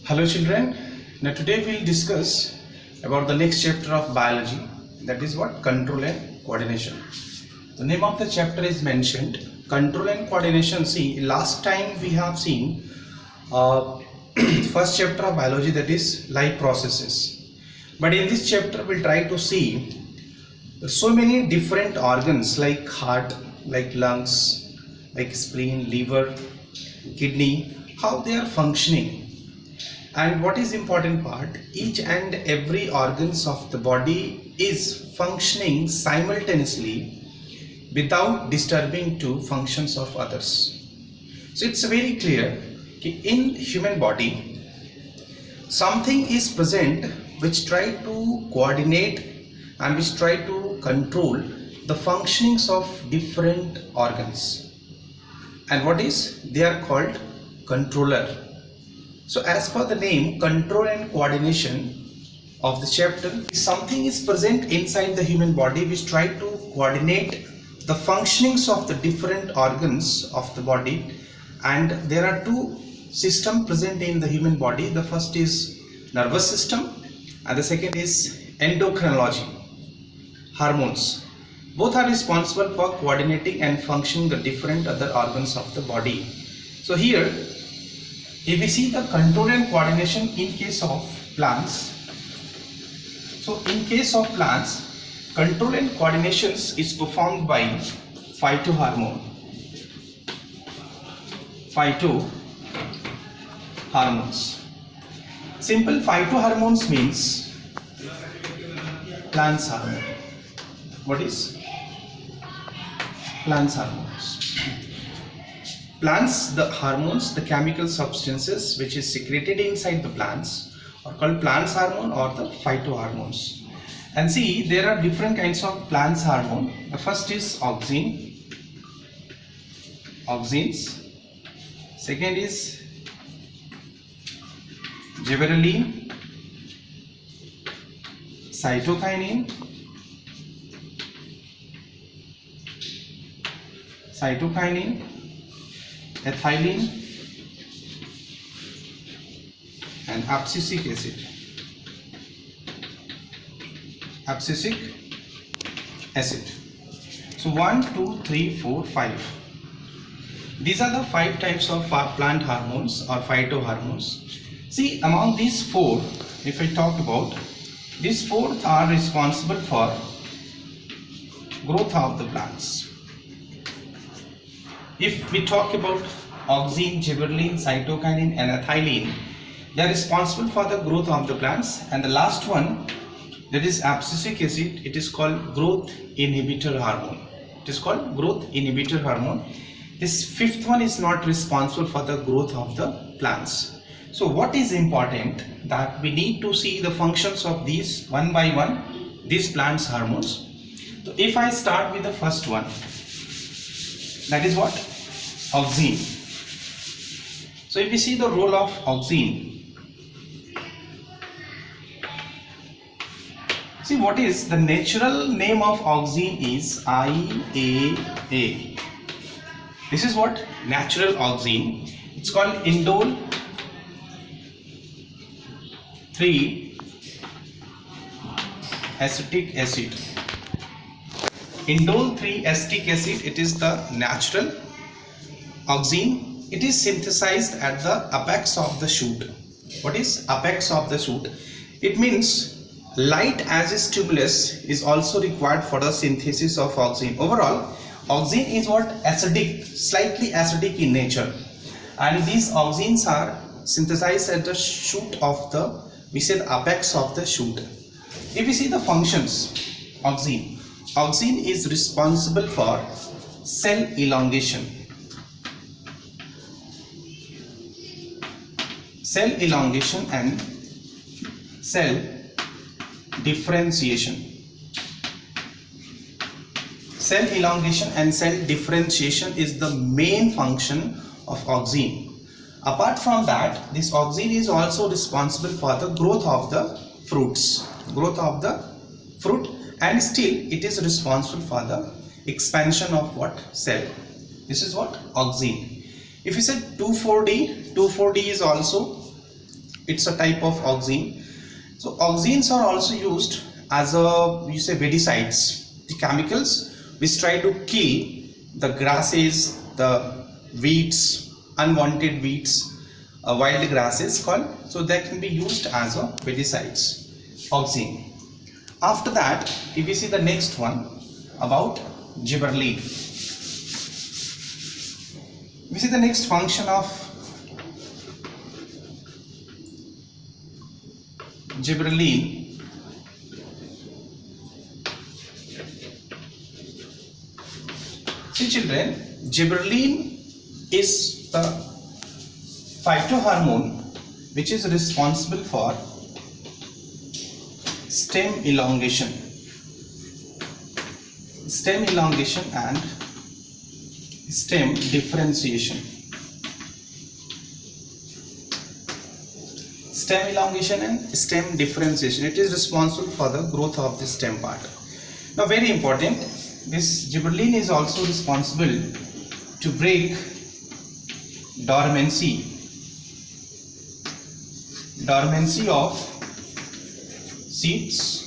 Hello children, now today we'll discuss about the next chapter of biology, that is what? Control and coordination. The name of the chapter is mentioned, control and coordination. See, last time we have seen first chapter of biology, that is life processes. But in this chapter we'll try to see so many different organs like heart, like lungs, like spleen, liver, kidney, how they are functioning. And what is important part, each and every organs of the body is functioning simultaneously without disturbing to functions of others. So it's very clear that in human body something is present which try to coordinate and which try to control the functionings of different organs, and what is they are called controller. So as per the name, control and coordination of the chapter, something is present inside the human body which try to coordinate the functionings of the different organs of the body. And there are two systems present in the human body. The first is nervous system and the second is endocrinology, hormones. Both are responsible for coordinating and functioning the different other organs of the body. So here, if we see the control and coordination in case of plants, so in case of plants, control and coordination is performed by phytohormone. Phytohormones. Simple phytohormones means plants hormone. What is plants hormones? Plants, the hormones, the chemical substances which is secreted inside the plants are called plants hormone or the phytohormones. And see, there are different kinds of plants hormone. The first is auxin, auxins. Second is gibberellin, cytokinin, ethylene and abscisic acid. So 1, 2, 3, 4, 5. These are the 5 types of plant hormones or phytohormones. See, among these 4, if I talk about, these 4 are responsible for growth of the plants. If we talk about auxin, gibberellin, cytokinin and ethylene, they are responsible for the growth of the plants. And the last one, that is abscisic acid, it is called growth inhibitor hormone. It is called growth inhibitor hormone. This 5th one is not responsible for the growth of the plants. So what is important, that we need to see the functions of these one by one, these plants hormones. So if I start with the first one, that is what? Auxin. So if we see the role of auxin, see what is the natural name of auxin is IAA. This is what? Natural auxin. It's called indole 3-acetic acid. Indole 3-acetic acid, it is the natural auxin. It is synthesized at the apex of the shoot. What is apex of the shoot? It means light as a stimulus is also required for the synthesis of auxin. Overall, auxin is what? Acidic, slightly acidic in nature. And these auxins are synthesized at the shoot of the, we said apex of the shoot. If we see the functions, auxin is responsible for cell elongation. And cell differentiation. Cell elongation and cell differentiation is the main function of auxin. Apart from that, this auxin is also responsible for the growth of the fruit, and still it is responsible for the expansion of what? Cell. This is what? Auxin. If you say 2,4-D, 2,4-D is also It's a type of auxin. So auxins are also used as weedicides, the chemicals which try to kill the grasses, the weeds, unwanted weeds, wild grasses called. So they can be used as a weedicides, auxin. After that, if we see the next one about gibberellin. We see the next function of gibberellin. See children, gibberellin is the phytohormone which is responsible for stem elongation and stem differentiation. Stem elongation and stem differentiation. It is responsible for the growth of the stem part. Now very important, this gibberellin is also responsible to break dormancy of seeds,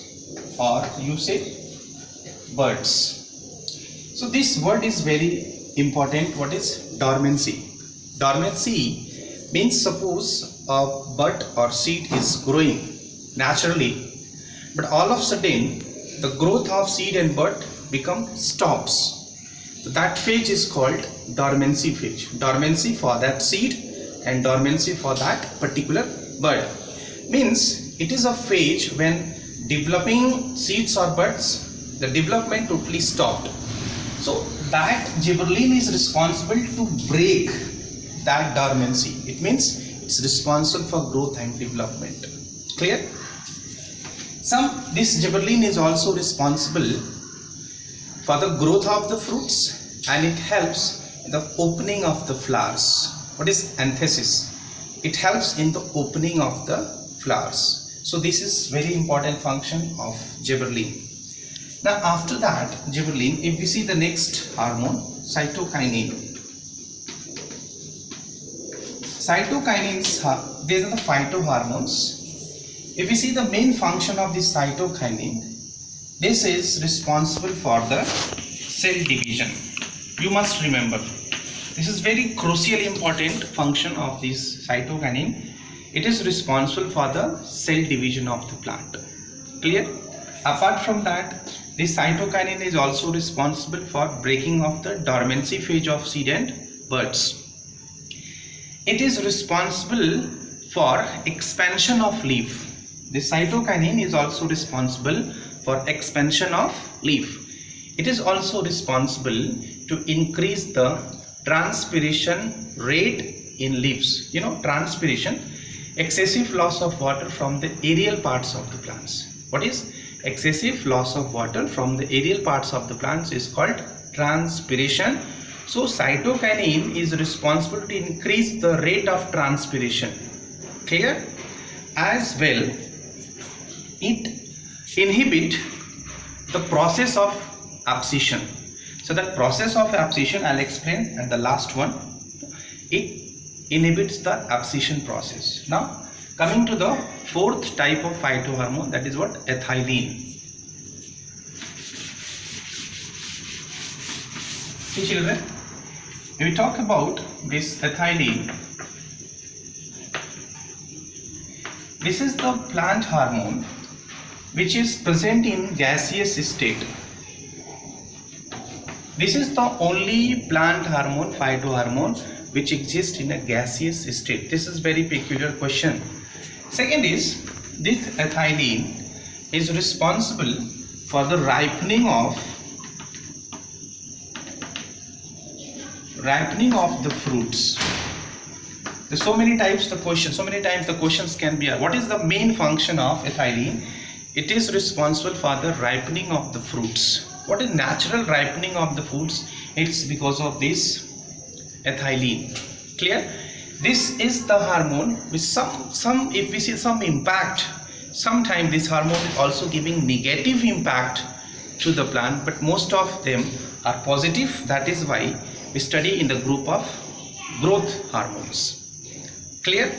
or you say buds. So this word is very important. What is dormancy? Dormancy means suppose a bud or seed is growing naturally, but all of a sudden the growth of seed and bud stops. So that phase is called dormancy phase. Dormancy for that seed and dormancy for that particular bud. Means it is a phase when developing seeds or buds, the development totally stopped. So that gibberellin is responsible to break that dormancy. It means it's responsible for growth and development. Clear? This gibberellin is also responsible for the growth of the fruits, and it helps in the opening of the flowers. What is anthesis? It helps in the opening of the flowers. So this is very important function of gibberellin. Now after that gibberellin, if we see the next hormone, cytokinin. Cytokinins, these are the phytohormones. If we see the main function of this cytokinin, this is responsible for the cell division. You must remember, this is very crucially important function of this cytokinin. It is responsible for the cell division of the plant. Clear? Apart from that, this cytokinin is also responsible for breaking of the dormancy phase of seed and buds. It is responsible for expansion of leaf. This cytokinin is also responsible for expansion of leaf. It is also responsible to increase the transpiration rate in leaves. You know, transpiration, excessive loss of water from the aerial parts of the plants. What is excessive loss of water from the aerial parts of the plants is called transpiration. So cytokinin is responsible to increase the rate of transpiration. Clear? As well, it inhibit the process of abscission. So that process of abscission I'll explain at the last one. It inhibits the abscission process. Now coming to the fourth type of phytohormone, that is what? Ethylene. See children, when we talk about this ethylene, this is the plant hormone which is present in gaseous state. This is the only plant hormone, phytohormone, which exists in a gaseous state. This is very peculiar question. Second is, this ethylene is responsible for the ripening of the fruits. There's so many times the questions can be, what is the main function of ethylene? It is responsible for the ripening of the fruits. What is natural ripening of the fruits? It's because of this ethylene. Clear? This is the hormone with some if we see some impact, sometimes this hormone is also giving negative impact to the plant, but most of them are positive. That is why we study in the group of growth hormones. Clear?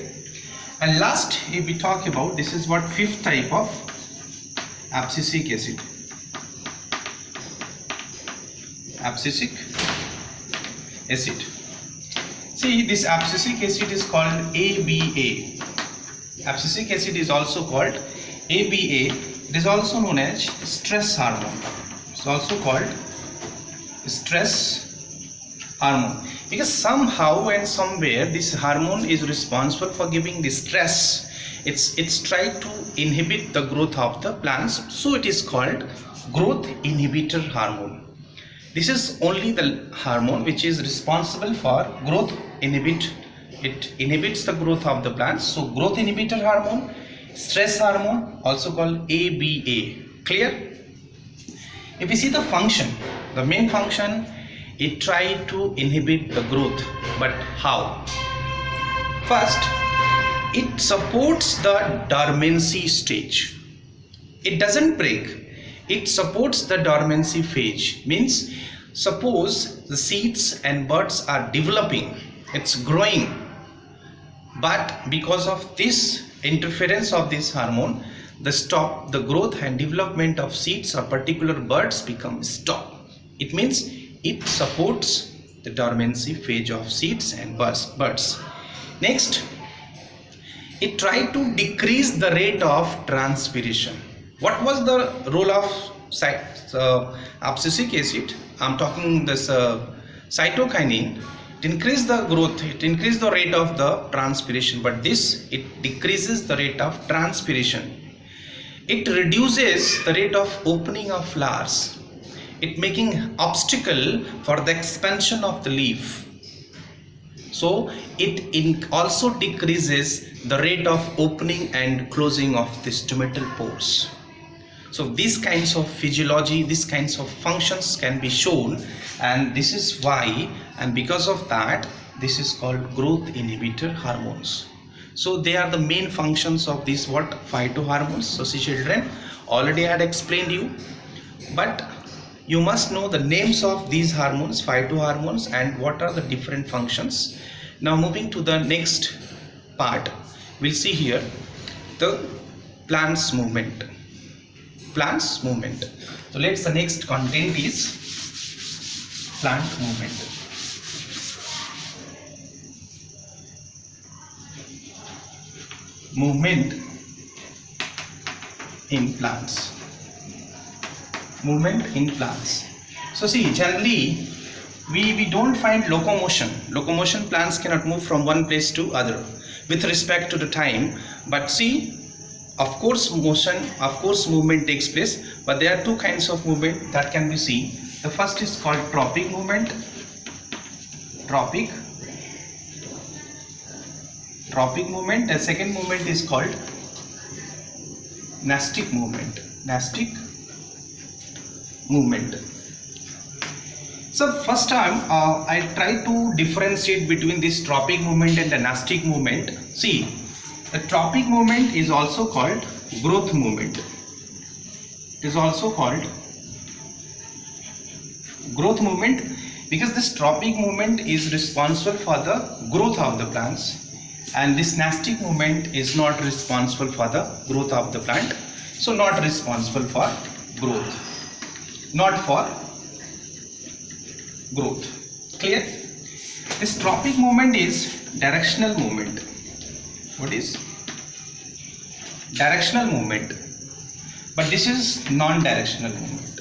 And last, if we talk about, this is what fifth type of abscisic acid. Abscisic acid. See, this abscisic acid is called ABA. Abscisic acid is also called ABA. It is also known as stress hormone. It's also called stress hormone, because somehow and somewhere this hormone is responsible for giving the stress. It's tried to inhibit the growth of the plants, so it is called growth inhibitor hormone. This is only the hormone which is responsible for growth inhibit. It inhibits the growth of the plants. So growth inhibitor hormone, stress hormone, also called ABA. Clear? If we see the function, the main function, it tries to inhibit the growth. But how? First, it supports the dormancy stage. It doesn't break. It supports the dormancy phase. Means, suppose the seeds and buds are developing, it's growing, but because of this interference of this hormone, the growth and development of seeds or particular buds become stopped. It means it supports the dormancy phase of seeds and buds. Next, it tried to decrease the rate of transpiration. What was the role of abscisic acid? I'm talking this cytokinin. It increases the growth, it increases the rate of the transpiration, but this, it decreases the rate of transpiration. It reduces the rate of opening of flowers. It making obstacle for the expansion of the leaf. So it also decreases the rate of opening and closing of the stomatal pores. So these kinds of physiology, these kinds of functions can be shown, and this is why, and because of that, this is called growth inhibitor hormones. So they are the main functions of these phytohormones. So see children, already I had explained you, but you must know the names of these hormones, phytohormones, and what are the different functions. Now moving to the next part, we'll see here the plants movement. Plants movement. So let's, the next content is plant movement. Movement in plants. Movement in plants. So see, generally we don't find locomotion. Locomotion, plants cannot move from one place to other with respect to the time. But see, of course motion, of course movement takes place, but there are two kinds of movement that can be seen. The first is called tropic movement. Tropic movement. The second movement is called nastic movement. Nastic movement. So first time I try to differentiate between this tropic movement and the nastic movement. See, the tropic movement is also called growth movement. It is also called growth movement because this tropic movement is responsible for the growth of the plants, and this nastic movement is not responsible for the growth of the plant. So not responsible for growth, not for growth. Clear? This tropic movement is directional movement. What is directional movement? But this is non-directional movement.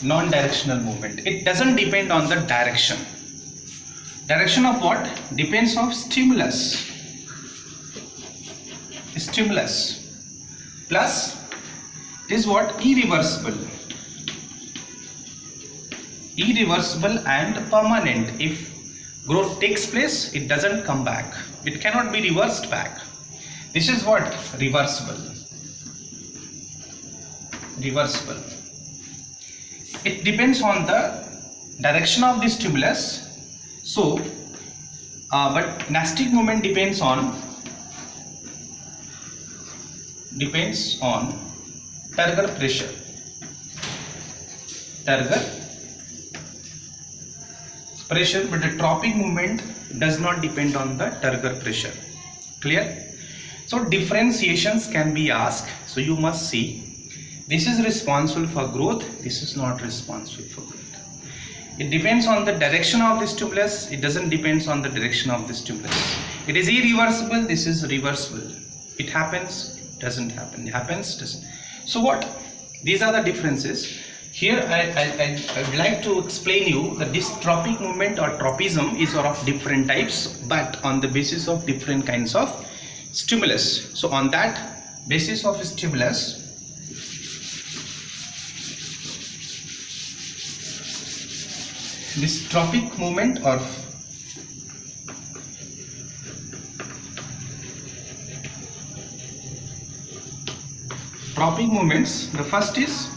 Non-directional movement. It doesn't depend on the direction. Direction of what? Depends on stimulus. Stimulus plus is what? Irreversible and permanent. If growth takes place, it doesn't come back. It cannot be reversed back. This is what? Reversible. It depends on the direction of the stimulus. So, but nastic movement depends on turgor pressure. pressure, but the tropic movement does not depend on the turgor pressure. Clear? So differentiations can be asked. So you must see, this is responsible for growth, this is not responsible for growth. It depends on the direction of the stimulus, it doesn't depend on the direction of the stimulus. It is irreversible, this is reversible. It happens, doesn't happen, it happens, doesn't. So what? These are the differences. Here I would like to explain you that this tropic movement or tropism is of different types, but on the basis of different kinds of stimulus. So on that basis of stimulus, this tropic movement or tropic movements, the first is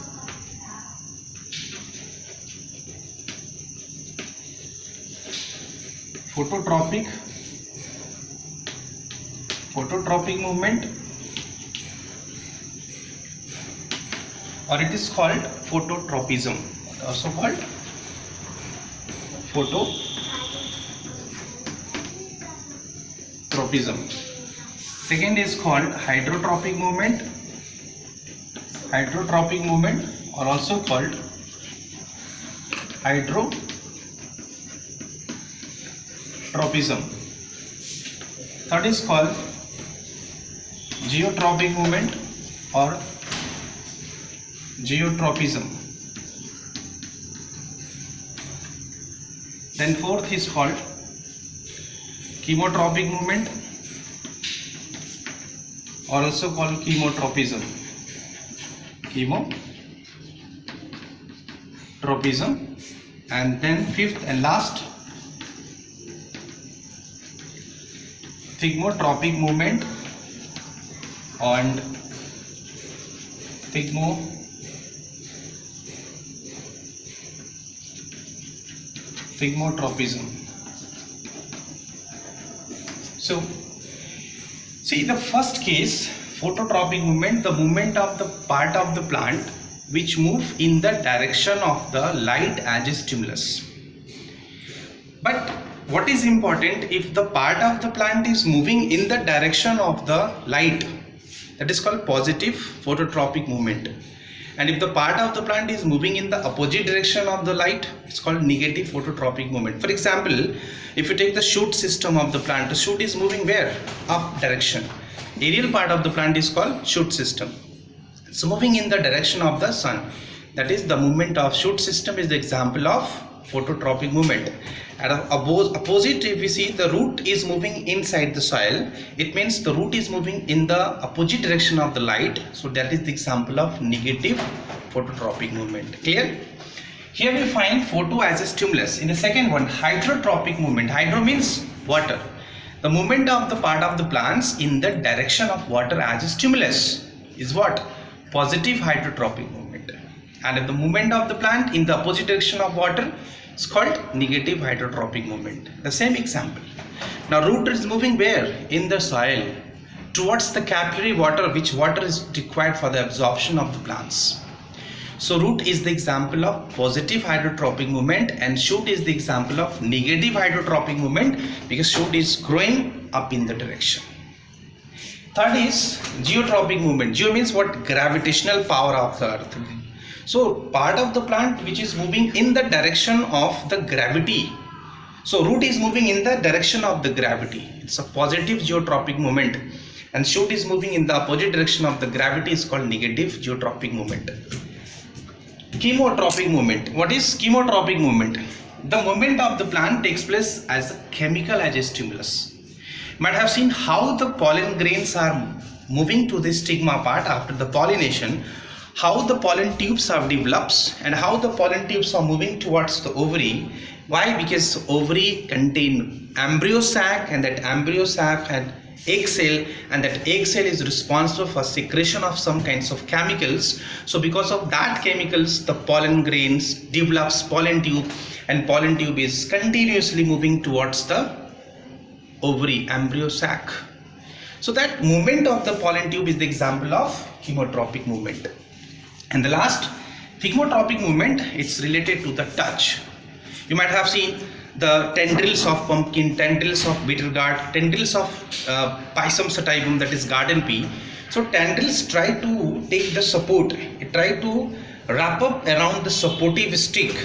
phototropic movement, or it is called phototropism, also called phototropism. Second is called hydrotropic movement, or also called hydrotropism. Third is called geotropic movement or geotropism. Then fourth is called chemotropic movement, or also called chemotropism. And then fifth and last, thigmotropic movement and thigmotropism. So see, the first case, phototropic movement, the movement of the part of the plant which move in the direction of the light as a stimulus. But what is important, if the part of the plant is moving in the direction of the light, that is called positive phototropic movement. And if the part of the plant is moving in the opposite direction of the light, it's called negative phototropic movement. For example, if you take the shoot system of the plant, the shoot is moving where? Up direction. Aerial part of the plant is called shoot system. It's moving in the direction of the sun. That is, the movement of shoot system is the example of phototropic movement. At opposite, if we see the root is moving inside the soil, it means the root is moving in the opposite direction of the light. So that is the example of negative phototropic movement. Clear? Here we find photo as a stimulus. In the second one, hydrotropic movement. Hydro means water. The movement of the part of the plants in the direction of water as a stimulus is what? Positive hydrotropic movement. And if the movement of the plant in the opposite direction of water, it's called negative hydrotropic movement. The same example. Now root is moving where? In the soil towards the capillary water, which water is required for the absorption of the plants. So root is the example of positive hydrotropic movement, and shoot is the example of negative hydrotropic movement, because shoot is growing up in the direction. Third is geotropic movement. Geo means what? Gravitational power of the earth. So part of the plant which is moving in the direction of the gravity. So root is moving in the direction of the gravity. It's a positive geotropic movement. And shoot is moving in the opposite direction of the gravity, is called negative geotropic movement. Chemotropic movement. What is chemotropic movement? The movement of the plant takes place as a chemical, as a stimulus. You might have seen how the pollen grains are moving to the stigma part after the pollination, how the pollen tubes have developed, and how the pollen tubes are moving towards the ovary. Why? Because ovary contain embryo sac, and that embryo sac had egg cell, and that egg cell is responsible for secretion of some kinds of chemicals. So because of that chemicals, the pollen grains develops pollen tube, and pollen tube is continuously moving towards the ovary, embryo sac. So that movement of the pollen tube is the example of chemotropic movement. And the last, thigmotropic movement, it's related to the touch. You might have seen the tendrils of pumpkin, tendrils of bitter gourd, tendrils of Pisum sativum, that is garden pea. So tendrils try to take the support, it try to wrap up around the supportive stick,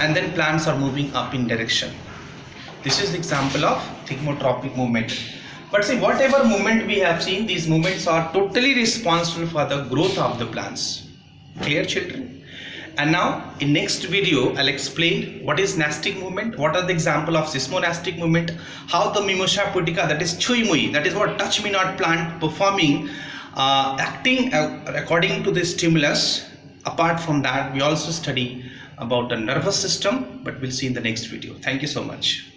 and then plants are moving up in direction. This is the example of thigmotropic movement. But see, whatever movement we have seen, these movements are totally responsible for the growth of the plants. Clear, children? And now in next video I'll explain what is nastic movement, what are the example of seismonastic movement, how the Mimosa pudica, that is chui mui, that is what touch me not plant performing, acting according to the stimulus. Apart from that, we also study about the nervous system, but we'll see in the next video. Thank you so much.